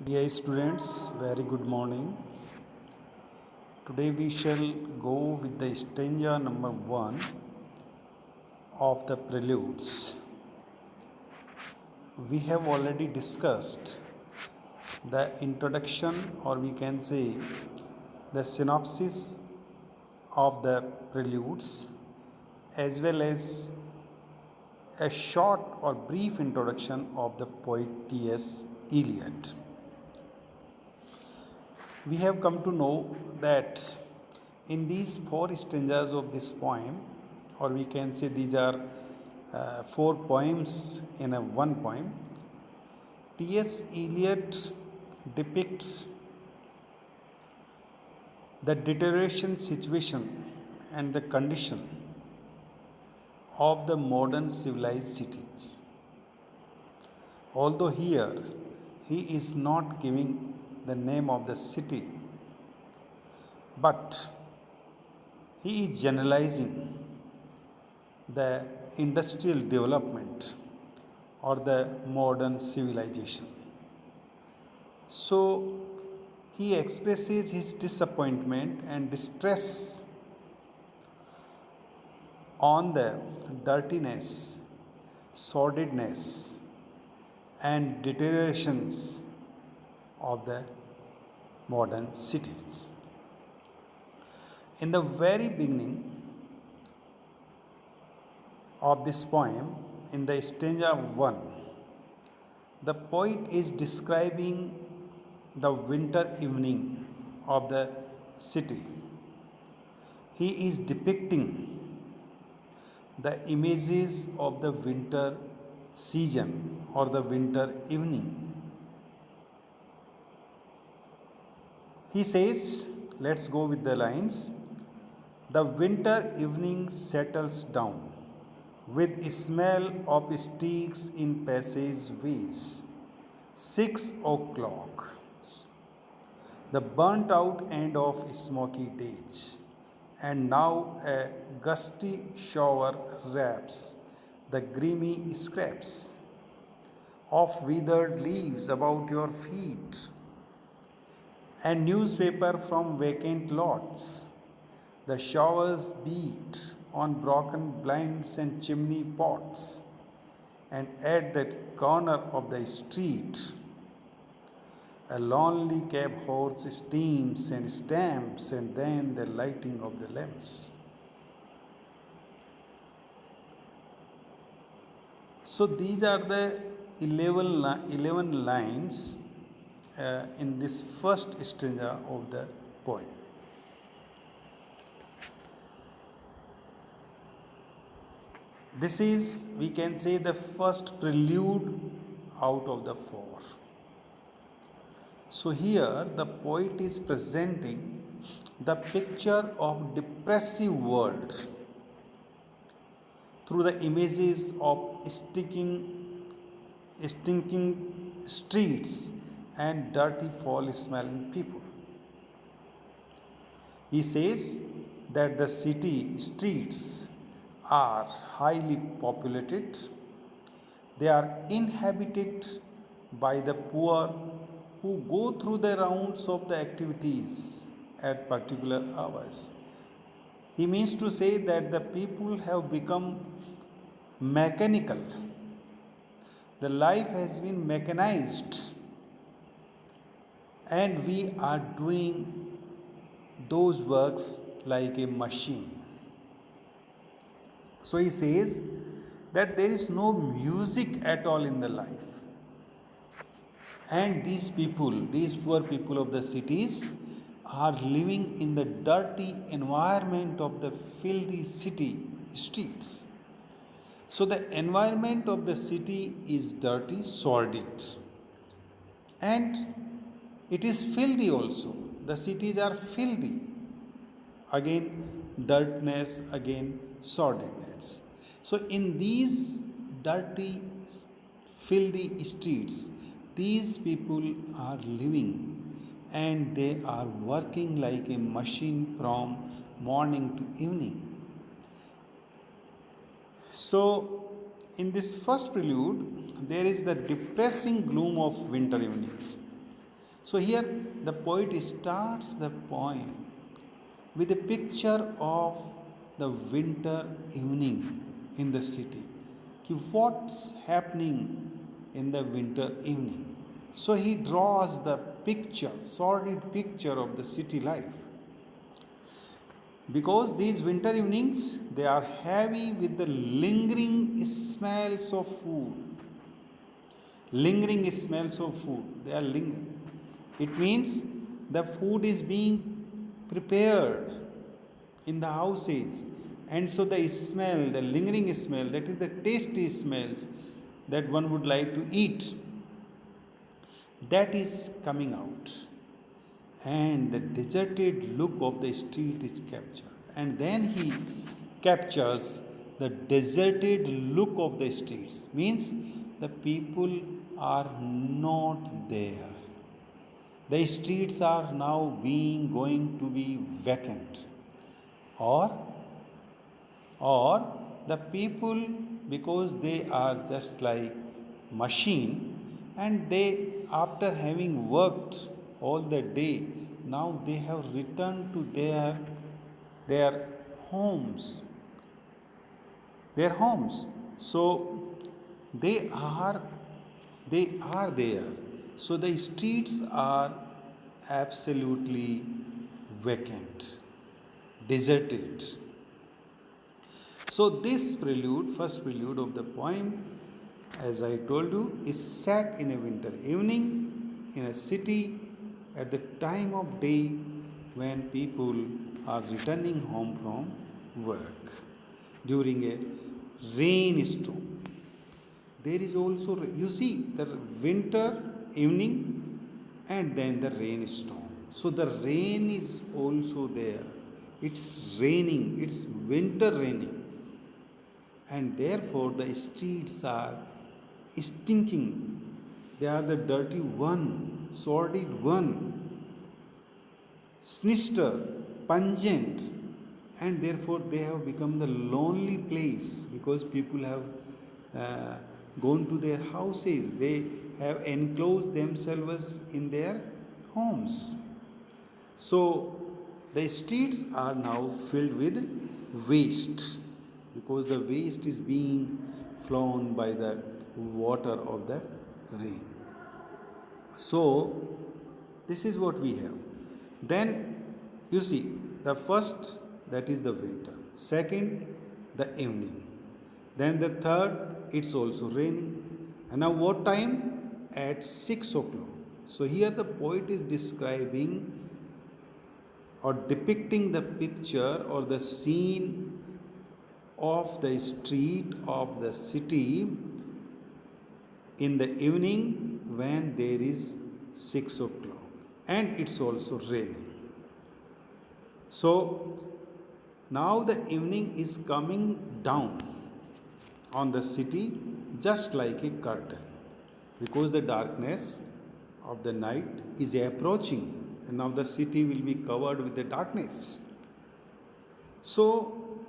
Dear students, very good morning. Today we shall go with the stanza number 1 of the Preludes. We have already discussed the introduction, or we can say the synopsis of the Preludes, as well as a short or brief introduction of the poet T.S. Eliot. We have come to know that in these four stanzas of this poem, or we can say these are four poems in a one poem, T.S. Eliot depicts the deterioration situation and the condition of the modern civilized cities. Although here he is not giving the name of the city, but he is generalizing the industrial development or the modern civilization. So he expresses his disappointment and distress on the dirtiness, sordidness, and deteriorations of the modern cities. In the very beginning of this poem, in the stanza 1, the poet is describing the winter evening of the city. He is depicting the images of the winter season or the winter evening. He says, let's go with the lines. The winter evening settles down with smell of sticks in passageways. 6 o'clock. The burnt out end of smoky days. And now a gusty shower wraps the grimy scraps of withered leaves about your feet, and newspaper from vacant lots. The showers beat on broken blinds and chimney pots, and at that corner of the street, a lonely cab horse steams and stamps, and then the lighting of the lamps. So these are the 11 lines in this first stanza of the poem. This is, we can say, the first prelude out of the four. So here the poet is presenting the picture of depressive world through the images of stinking streets and dirty fall smelling people. He says that the city streets are highly populated. They are inhabited by the poor who go through the rounds of the activities at particular hours. He means to say that the people have become mechanical. The life has been mechanized, and we are doing those works like a machine. So he says that there is no music at all in the life. And these people, these poor people of the cities, are living in the dirty environment of the filthy city streets. So the environment of the city is dirty, sordid, and it is filthy also. The cities are filthy. Again, dirtiness, again, sordidness. So in these dirty, filthy streets, these people are living, and they are working like a machine from morning to evening. So, in this first prelude, there is the depressing gloom of winter evenings. So here the poet starts the poem with a picture of the winter evening in the city. What's happening in the winter evening? So he draws the picture, sordid picture of the city life. Because these winter evenings, they are heavy with the lingering smells of food. Lingering smells of food, they are lingering. It means the food is being prepared in the houses, and so the smell, the lingering smell, that is the tasty smells that one would like to eat, that is coming out, and the deserted look of the street is captured. And then he captures the deserted look of the streets, means the people are not there. The streets are now being going to be vacant, or the people, because they are just like machine, and they, after having worked all the day, now they have returned to their homes, so they are there. So the streets are absolutely vacant, deserted. So this prelude, first prelude of the poem, as I told you, is set in a winter evening in a city at the time of day when people are returning home from work during a rainstorm. There is also, you see, the winter evening and then the rainstorm. So the rain is also there. It's raining, it's winter raining, and therefore the streets are stinking. They are the dirty one, sordid one, sinister, pungent, and therefore they have become the lonely place because people have gone to their houses. They have enclosed themselves in their homes. So the streets are now filled with waste because the waste is being flown by the water of the rain. So this is what we have. Then you see, the first, that is the winter. Second, the evening. Then the third, it's also raining. And now what time? At 6 o'clock. So here the poet is describing or depicting the picture or the scene of the street of the city in the evening when there is 6 o'clock and it's also raining. So now the evening is coming down on the city just like a curtain because the darkness of the night is approaching and now the city will be covered with the darkness. So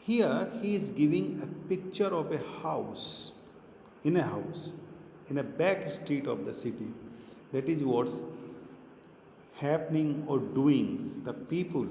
here he is giving a picture of a house, in a back street of the city. That is what's happening or doing the people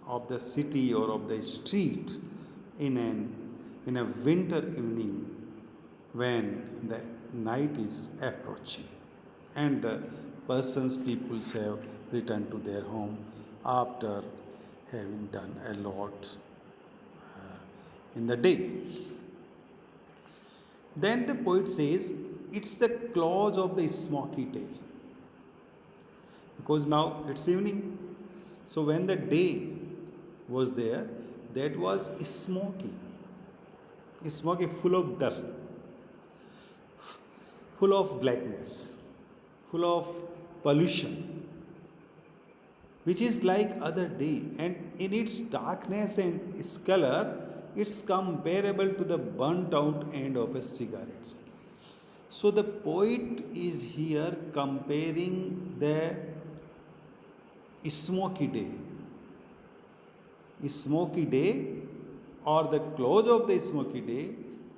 of the city or of the street in a winter evening when the night is approaching and the peoples have returned to their home after having done a lot in the day. Then the poet says, it's the close of the smoky day. Because now it's evening. So when the day was there, that was smoky, full of dust, full of blackness, full of pollution, which is like other day, and in its darkness and its color, it's comparable to the burnt out end of a cigarette. So the poet is here comparing the smoky day or the close of the smoky day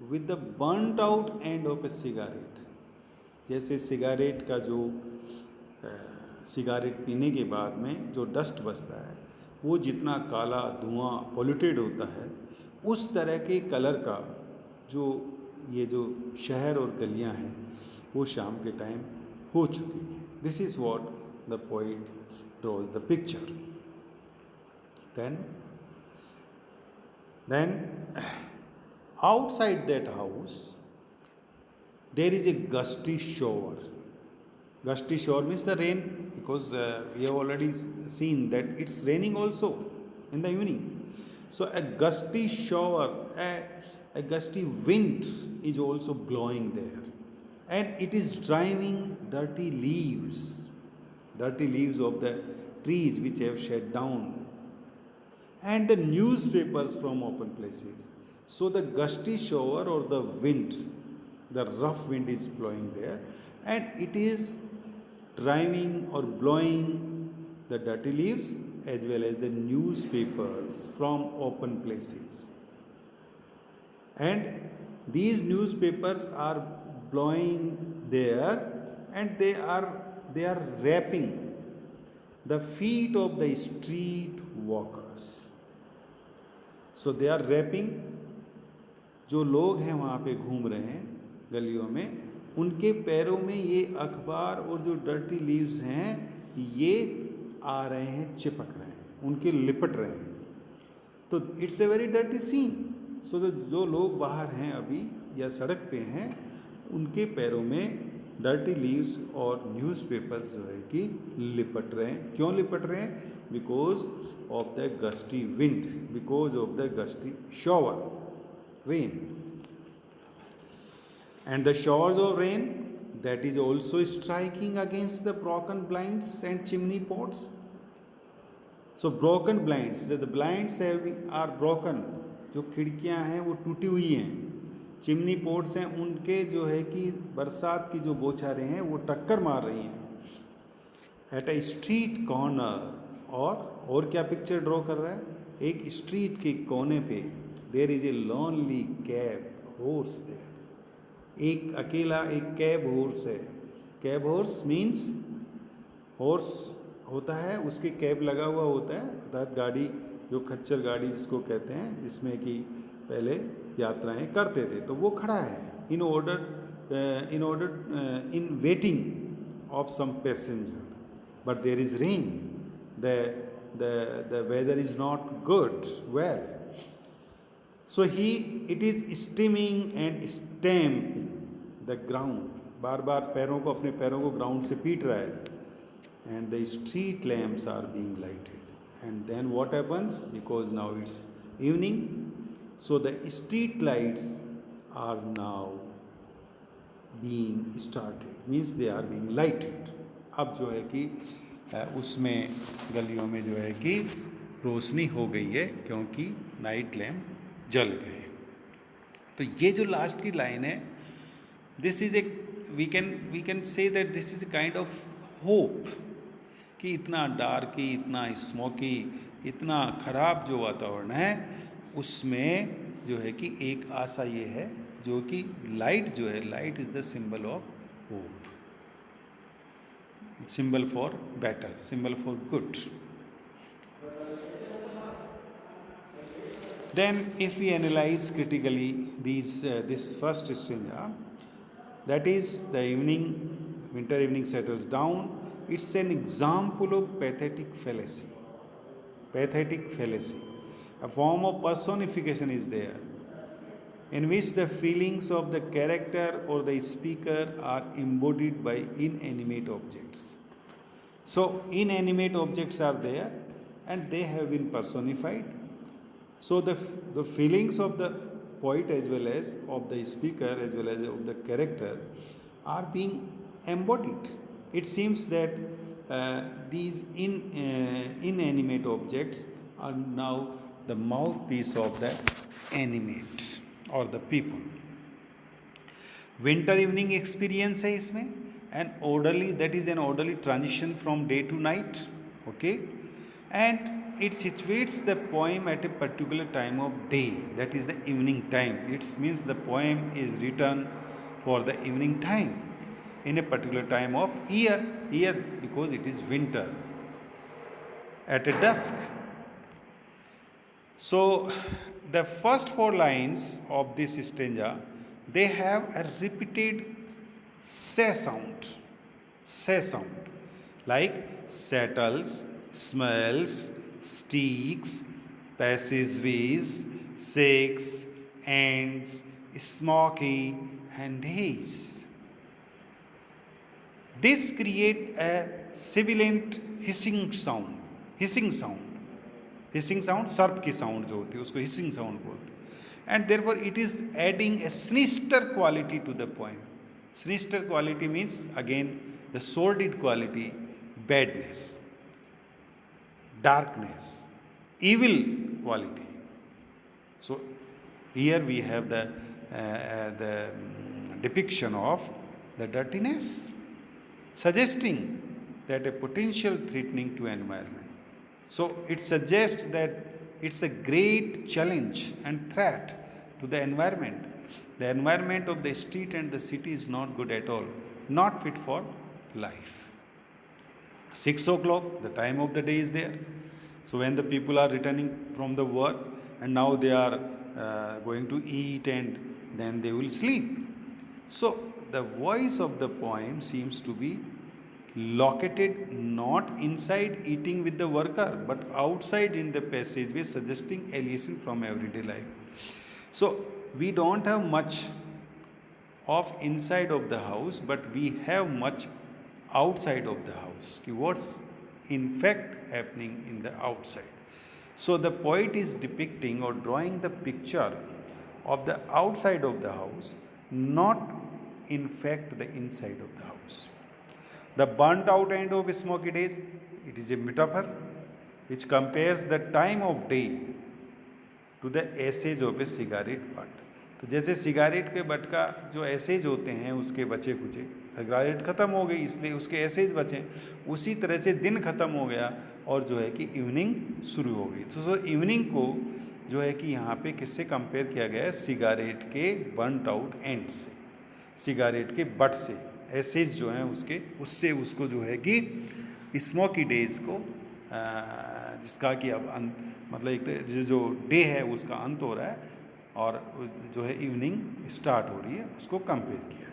with the burnt out end of a cigarette. जैसे cigarette का जो cigarette पीने के बाद में जो dust बचता है वो जितना काला धुआं पॉल्यूटेड होता है, उस तरह के कलर का जो ये जो शहर और गलियां हैं वो शाम के टाइम हो चुकी हैं. This is what the poet drawers the picture. Then outside that house there is a gusty shower. Gusty shower means the rain, because we have already seen that it's raining also in the evening. So a gusty shower, a gusty wind is also blowing there, and it is driving dirty leaves of the trees which have shed down, and the newspapers from open places. So the gusty shower or the wind, the rough wind is blowing there, and it is driving or blowing the dirty leaves as well as the newspapers from open places. And these newspapers are blowing there, and they are wrapping the feet of the street walkers. So they are wrapping, जो लोग हैं वहाँ पे घूम रहे हैं गलियों में, उनके पैरों में ये अखबार और जो डर्टी लीव्स हैं ये आ रहे हैं, चिपक रहे हैं, उनके लिपट रहे हैं. तो it's a very dirty scene. So जो लोग बाहर हैं अभी या सड़क पे हैं, उनके पैरों में डर्टी लीव्स और न्यूज़पेपर्स जो है कि लिपट रहे हैं. क्यों लिपट रहे हैं? Because of the gusty wind, because of the gusty shower, rain. And the showers of rain that is also striking against the broken blinds and chimney pots. So broken blinds, the blinds are broken, जो खिड़कियां हैं वो टूटी हुई हैं. Chimney pots हैं, उनके जो है कि बरसात की जो बौछारें हैं वो टक्कर मार रही हैं. एट अ स्ट्रीट कॉर्नर, और क्या पिक्चर ड्रॉ कर रहा है? एक स्ट्रीट के कोने पे there is a lonely cab horse there. एक अकेला एक कैब हॉर्स है. कैब हॉर्स मीन्स हॉर्स होता है, उसके कैब लगा हुआ होता है, अर्थात गाड़ी, जो खच्चर गाड़ी जिसको कहते हैं, जिसमें कि पहले यात्राएं करते थे. तो वो खड़ा है in waiting of some passenger, but there is rain, the weather is not good, well. So it is steaming and stamping the ground. बार बार अपने पैरों को ग्राउंड से पीट रहा है. And the street lamps are being lighted. And then what happens? Because now it's evening, so the street lights are now being started. Means they are being lighted. अब जो है कि उसमें गलियों में जो है कि रोशनी हो गई है, क्योंकि नाइट लैम्प जल गए. तो ये जो लास्ट की लाइन है, this is A V can say that this is a kind of hope, कि इतना डार्की, इतना स्मोकी, इतना खराब जो वातावरण है, उसमें जो है कि एक आशा ये है, जो कि लाइट जो है, light is the symbol of hope, symbol for better, symbol for good. Then if we analyze critically this first stanza, that is the winter evening settles down, it's an example of pathetic fallacy. A form of personification is there, in which the feelings of the character or the speaker are embodied by inanimate objects. So inanimate objects are there and they have been personified. So the feelings of the poet as well as of the speaker as well as of the character are being embodied. It seems that these inanimate objects are now the mouthpiece of the animate और the people. Winter evening experience है इसमें, an orderly, that is an orderly transition from day to night, okay, and it situates the poem at a particular time of day, that is the evening time. It's means the poem is written for the evening time, in a particular time of year because it is winter at a dusk. So the first four lines of this stanza, they have a repeated say sound, like settles, smells, sticks, passageways, shakes, ends, smoky, and haze. This create a sibilant hissing sound, hissing sound सर्प की sound जो होती है उसको hissing sound बोलते हैं and therefore it is adding a sinister quality to the poem sinister quality means again the sordid quality badness darkness evil quality so here we have the depiction of the dirtiness suggesting that a potential threatening to environment. So it suggests that it's a great challenge and threat to the environment. The environment of the street and the city is not good at all, not fit for life. 6 o'clock, the time of the day is there. So when the people are returning from the work and now they are going to eat and then they will sleep. So the voice of the poem seems to be located not inside eating with the worker but outside in the passageway suggesting alienation from everyday life. So we don't have much of inside of the house but we have much outside of the house. What's in fact happening in the outside. So the poet is depicting or drawing the picture of the outside of the house, not in fact the inside of the house. The burnt out end of smoky days, it is a metaphor which compares the time of day to the ashes of a cigarette butt. तो जैसे cigarette के but का जो essays होते हैं उसके बचे Kuche cigarette ख़त्म हो गई इसलिए उसके एसेज बचे उसी तरह से दिन ख़त्म हो गया और जो है कि इवनिंग शुरू हो गई तो इवनिंग को जो है कि यहाँ पे किससे कंपेयर किया गया है सिगारेट के बर्नट आउट एंड से सिगारेट के बट से एसेज जो हैं उसके उससे उसको जो है कि स्मोकी डेज को जिसका कि अब मतलब एक जो डे है उसका अंत हो रहा है और जो है इवनिंग स्टार्ट हो रही है उसको कंपेयर किया है.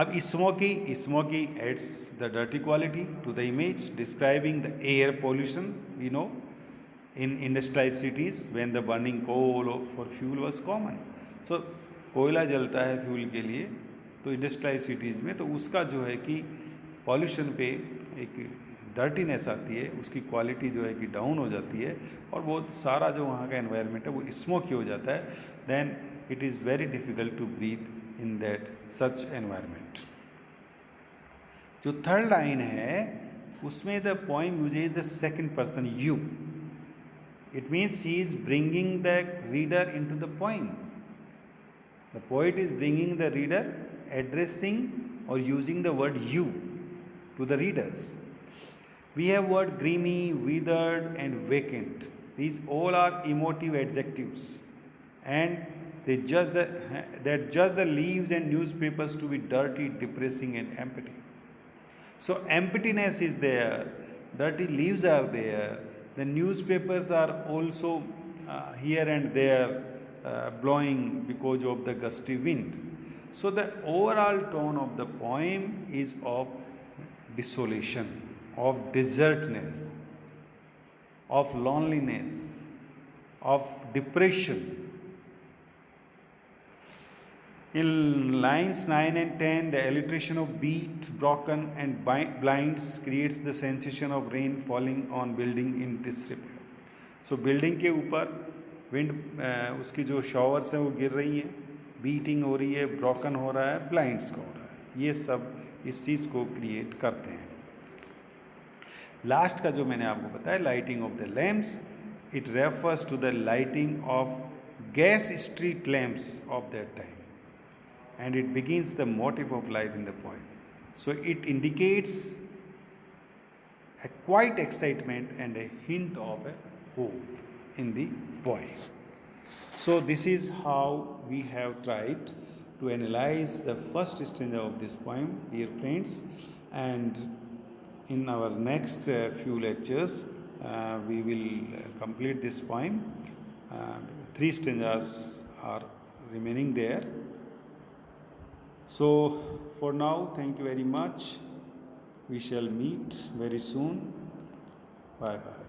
अब smoky adds the dirty quality to the image describing the air pollution we know in industrialise cities when the burning coal for fuel was common. So कोयला जलता है फ्यूल के लिए तो इंडस्ट्रियलाइज सिटीज़ में तो उसका जो है कि पॉल्यूशन पे एक डर्टीनेस आती है उसकी क्वालिटी जो है कि डाउन हो जाती है और वो सारा जो वहाँ का एनवायरनमेंट है वो स्मोकी हो जाता है. Then it is very difficult to breathe in that such environment. जो थर्ड लाइन है उसमें the poem uses the second person you. It means he is bringing the reader in to the poem. The poet is bringing the reader addressing or using the word you to the readers. We have word grimy, withered and vacant. These all are emotive adjectives and they judge the leaves and newspapers to be dirty, depressing and empty. So emptiness is there, dirty leaves are there, the newspapers are also here and there blowing because of the gusty wind. So the overall tone of the poem is of desolation, of desertness, of loneliness, of depression. In lines 9 and 10, the alliteration of beat, broken and blinds creates the sensation of rain falling on building in disrepair. So building के ऊपर wind उसकी जो showers हैं वो गिर रही हैं, beating हो रही है, ब्रोकन हो रहा है, ब्लाइंड्स का हो रहा है, ये सब इस चीज़ को क्रिएट करते हैं. लास्ट का जो मैंने आपको बताया lighting of the lamps, it refers to the lighting of gas street lamps of that time and it begins the motive of life in the poem. So it indicates a quiet excitement and a hint of a hope in the poem. So this is how we have tried to analyze the first stanza of this poem, dear friends. And in our next few lectures, we will complete this poem. Three stanzas are remaining there. So, for now, thank you very much. We shall meet very soon. Bye bye.